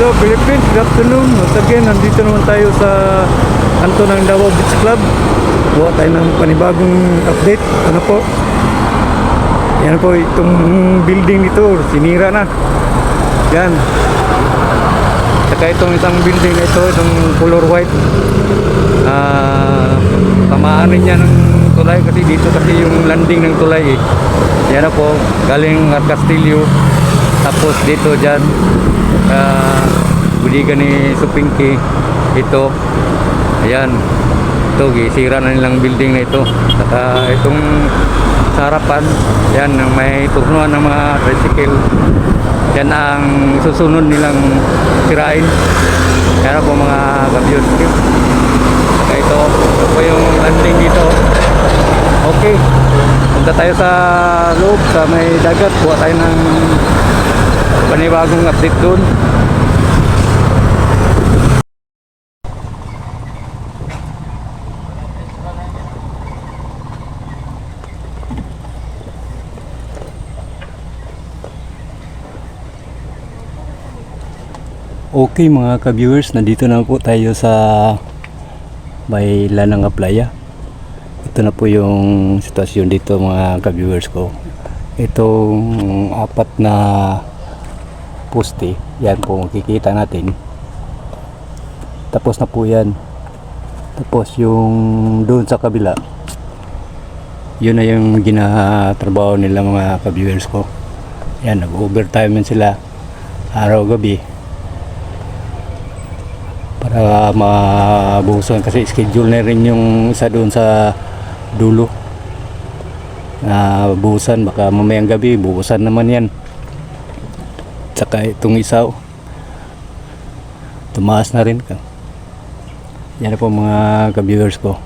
Hello Philippines, good afternoon. Once again, nandito naman tayo sa kanto ng Davao Beach Club. Buha tayo ng panibagong update. Ano po? Yan po, itong building dito, sinira na. Yan. Saka itong isang building na ito, itong color white. Tamaan rin niya ng tulay kasi dito kasi yung landing ng tulay eh. Yan po, galing at Castillo. Tapos dito dyan, budigan ni Supingki. Ito, ayan. Ito, gisira na nilang building na ito. Saka itong sa harapan, yan, may turnuan ng mga tricycle. Yan ang susunod nilang sirain. Yan po mga kabyos. Saka ito po yung landing dito. Okay, punta tayo sa loob, sa may dagat. Buha tayo ng panibagong update doon. Okay mga ka-viewers, nandito na po tayo sa may Lananga Playa. Ito na po yung sitwasyon dito mga ka-viewers ko. Itong apat na poste, yan po makikita natin. Tapos na po yan. Tapos yung doon sa kabila, yun na yung ginatrabaho nila mga ka-viewers ko. Yan, nag-overtime sila araw-gabi para mabuhusan kasi schedule na rin yung isa doon sa dulo na buhusan, baka mamayang gabi buhusan naman yan. Saka itong isaw tumaas na rin. Yan na po mga ka-viewers ko.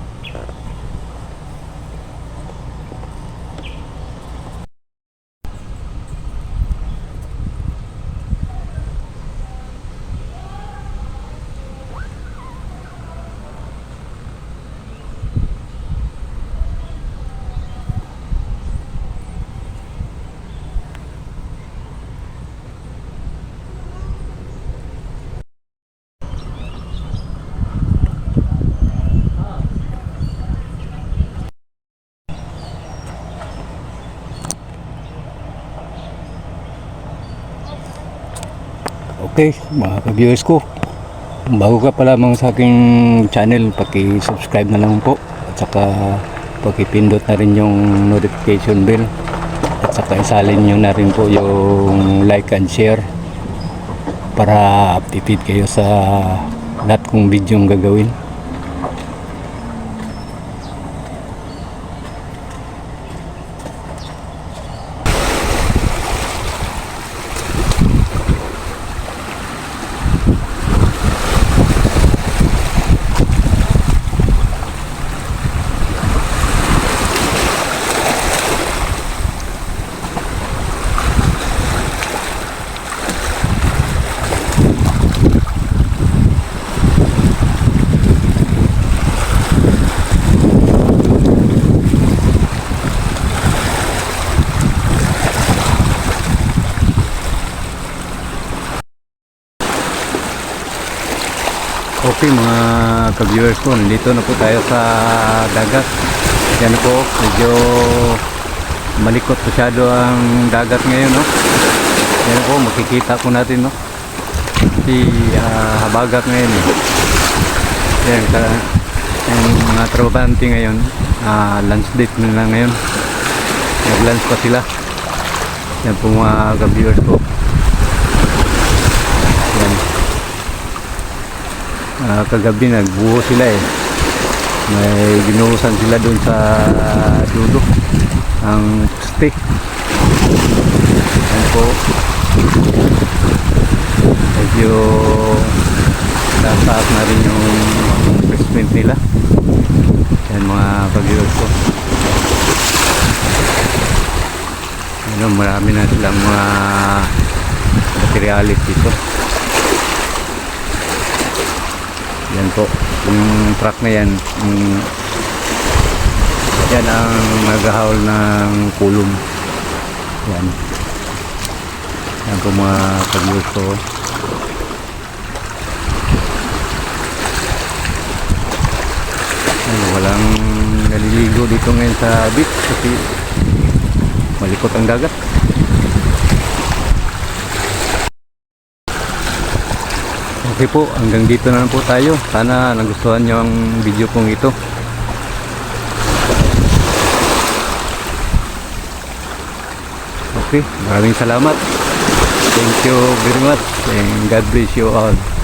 Okay mga ka-viewers ko, bago ka pa lamang sa aking channel, paki-subscribe na lang po at saka paki-pindot na rin yung notification bell at saka isalin nyo na rin po yung like and share para updated kayo sa lahat kong video yung gagawin. Okay mga ka-viewers ko, nandito na po tayo sa dagat. Yan po, medyo malikot masyado ang dagat ngayon, no? Yan po, makikita po natin, no? Si habagat ngayon, eh. Yan, yung mga trabahante ngayon, lunch date nila ngayon. Nag-lunch pa sila. Yan po mga ka-viewers ko. Yan. Kagabi nagbuho sila eh. May binuhusan sila doon sa dulo ang poste. Yan po, medyo taas na rin yung investment nila. Yan mga ka-viewers ko. Ano, marami na silang mga materialis dito. Yan po, yung truck na yan, yan ang naghahawal ng kulong. Yan. Yan po mga ka-viewers ko. Walang naliligo dito ngayon sa beach kasi malikot ang dagat. Okay po, hanggang dito na lang po tayo. Sana nagustuhan nyo ang video kong ito. Okay, maraming salamat. Thank you very much and God bless you all.